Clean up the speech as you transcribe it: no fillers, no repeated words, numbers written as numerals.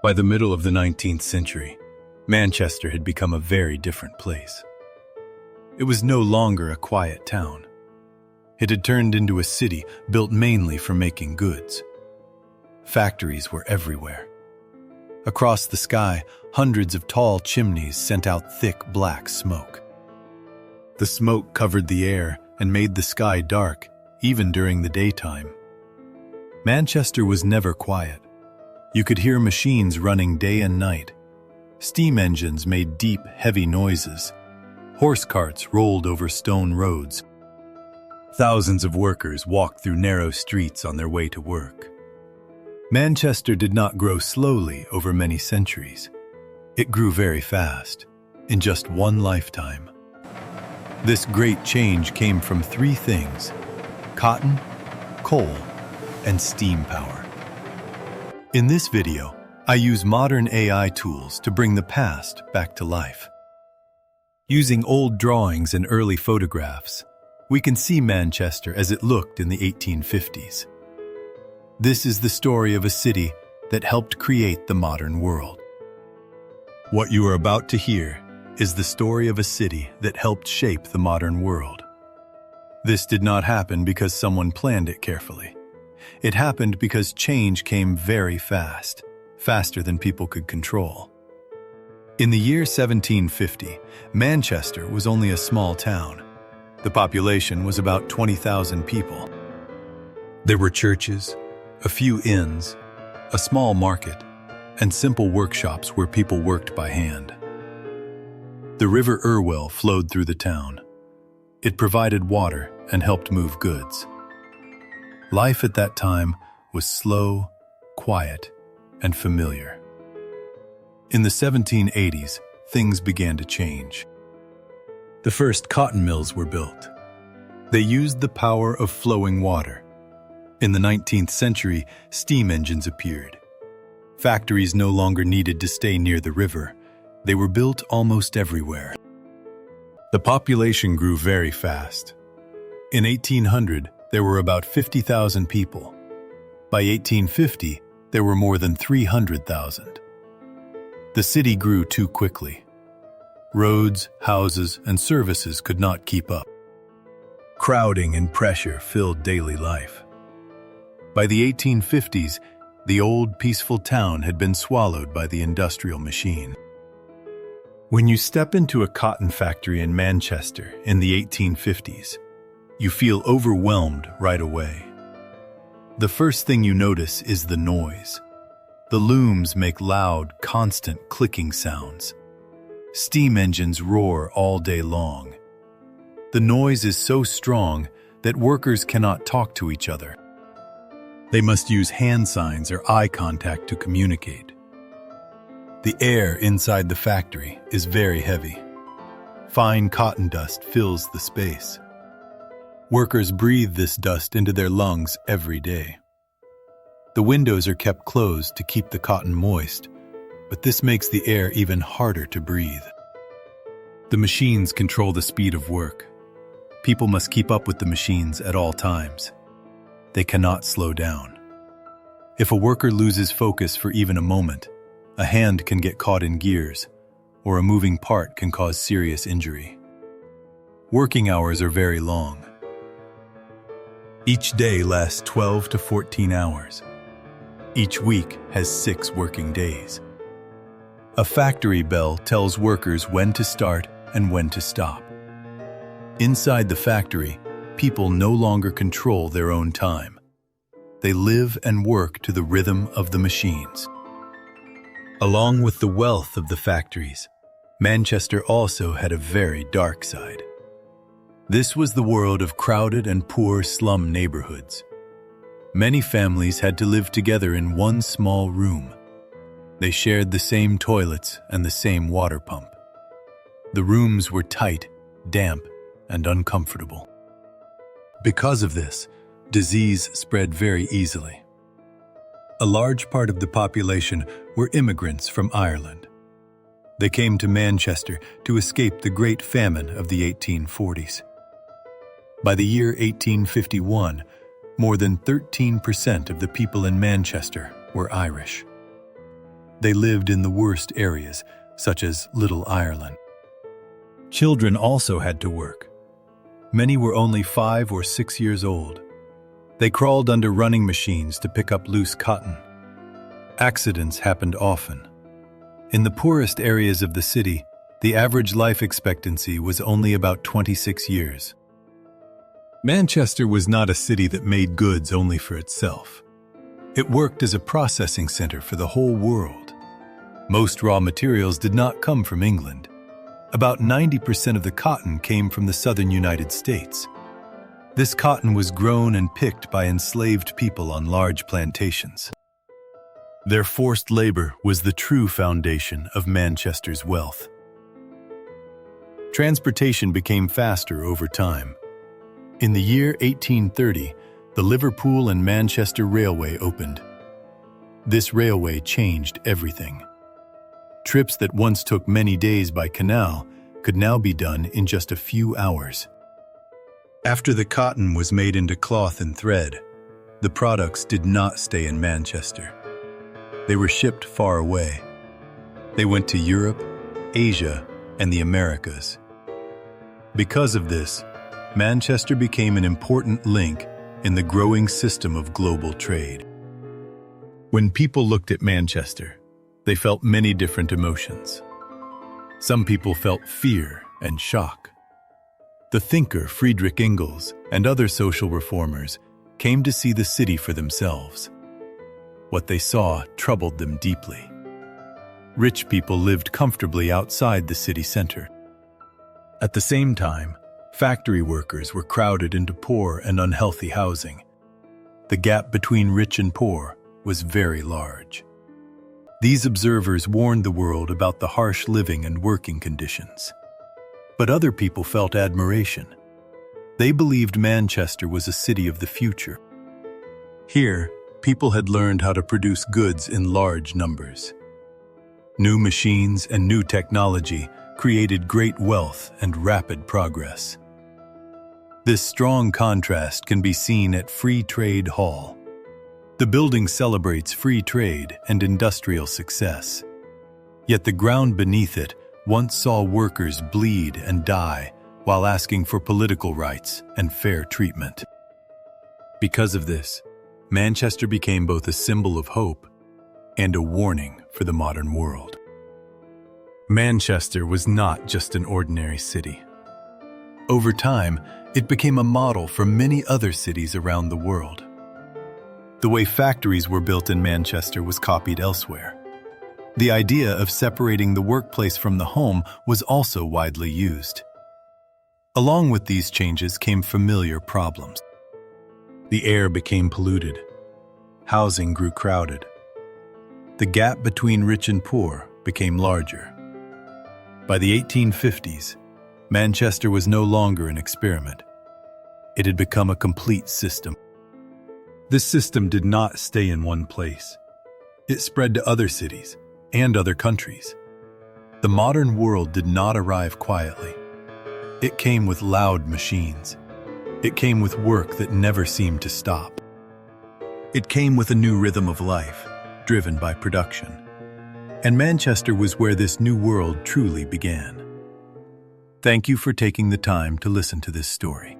By the middle of the 19th century, Manchester had become a very different place. It was no longer a quiet town. It had turned into a city built mainly for making goods. Factories were everywhere. Across the sky, hundreds of tall chimneys sent out thick black smoke. The smoke covered the air and made the sky dark, even during the daytime. Manchester was never quiet. You could hear machines running day and night. Steam engines made deep, heavy noises. Horse carts rolled over stone roads. Thousands of workers walked through narrow streets on their way to work. Manchester did not grow slowly over many centuries. It grew very fast, in just one lifetime. This great change came from three things: cotton, coal, and steam power. In this video, I use modern AI tools to bring the past back to life. Using old drawings and early photographs, we can see Manchester as it looked in the 1850s. This is the story of a city that helped create the modern world. What you are about to hear is the story of a city that helped shape the modern world. This did not happen because someone planned it carefully. It happened because change came very fast, faster than people could control. In the year 1750, Manchester was only a small town. The population was about 20,000 people. There were churches, a few inns, a small market, and simple workshops where people worked by hand. The River Irwell flowed through the town. It provided water and helped move goods. Life at that time was slow, quiet, and familiar. In the 1780s, things began to change. The first cotton mills were built. They used the power of flowing water. In the 19th century, steam engines appeared. Factories no longer needed to stay near the river. They were built almost everywhere. The population grew very fast. In 1800, there were about 50,000 people. By 1850, there were more than 300,000. The city grew too quickly. Roads, houses, and services could not keep up. Crowding and pressure filled daily life. By the 1850s, the old peaceful town had been swallowed by the industrial machine. When you step into a cotton factory in Manchester in the 1850s, you feel overwhelmed right away. The first thing you notice is the noise. The looms make loud, constant clicking sounds. Steam engines roar all day long. The noise is so strong that workers cannot talk to each other. They must use hand signs or eye contact to communicate. The air inside the factory is very heavy. Fine cotton dust fills the space. Workers breathe this dust into their lungs every day. The windows are kept closed to keep the cotton moist, but this makes the air even harder to breathe. The machines control the speed of work. People must keep up with the machines at all times. They cannot slow down. If a worker loses focus for even a moment, a hand can get caught in gears, or a moving part can cause serious injury. Working hours are very long. Each day lasts 12 to 14 hours. Each week has 6 working days. A factory bell tells workers when to start and when to stop. Inside the factory, people no longer control their own time. They live and work to the rhythm of the machines. Along with the wealth of the factories, Manchester also had a very dark side. This was the world of crowded and poor slum neighborhoods. Many families had to live together in one small room. They shared the same toilets and the same water pump. The rooms were tight, damp, and uncomfortable. Because of this, disease spread very easily. A large part of the population were immigrants from Ireland. They came to Manchester to escape the Great Famine of the 1840s. By the year 1851, more than 13% of the people in Manchester were Irish. They lived in the worst areas, such as Little Ireland. Children also had to work. Many were only 5 or 6 years old. They crawled under running machines to pick up loose cotton. Accidents happened often. In the poorest areas of the city, the average life expectancy was only about 26 years. Manchester was not a city that made goods only for itself. It worked as a processing center for the whole world. Most raw materials did not come from England. About 90% of the cotton came from the southern United States. This cotton was grown and picked by enslaved people on large plantations. Their forced labor was the true foundation of Manchester's wealth. Transportation became faster over time. In the year 1830, the Liverpool and Manchester Railway opened. This railway changed everything. Trips that once took many days by canal could now be done in just a few hours. After the cotton was made into cloth and thread, the products did not stay in Manchester. They were shipped far away. They went to Europe, Asia, and the Americas. Because of this, Manchester became an important link in the growing system of global trade. When people looked at Manchester, they felt many different emotions. Some people felt fear and shock. The thinker Friedrich Engels and other social reformers came to see the city for themselves. What they saw troubled them deeply. Rich people lived comfortably outside the city center. At the same time, factory workers were crowded into poor and unhealthy housing. The gap between rich and poor was very large. These observers warned the world about the harsh living and working conditions. But other people felt admiration. They believed Manchester was a city of the future. Here, people had learned how to produce goods in large numbers. New machines and new technology created great wealth and rapid progress. This strong contrast can be seen at Free Trade Hall. The building celebrates free trade and industrial success. Yet the ground beneath it once saw workers bleed and die while asking for political rights and fair treatment. Because of this, Manchester became both a symbol of hope and a warning for the modern world. Manchester was not just an ordinary city. Over time, it became a model for many other cities around the world. The way factories were built in Manchester was copied elsewhere. The idea of separating the workplace from the home was also widely used. Along with these changes came familiar problems. The air became polluted. Housing grew crowded. The gap between rich and poor became larger. By the 1850s, Manchester was no longer an experiment. It had become a complete system. This system did not stay in one place. It spread to other cities and other countries. The modern world did not arrive quietly. It came with loud machines. It came with work that never seemed to stop. It came with a new rhythm of life, driven by production. And Manchester was where this new world truly began. Thank you for taking the time to listen to this story.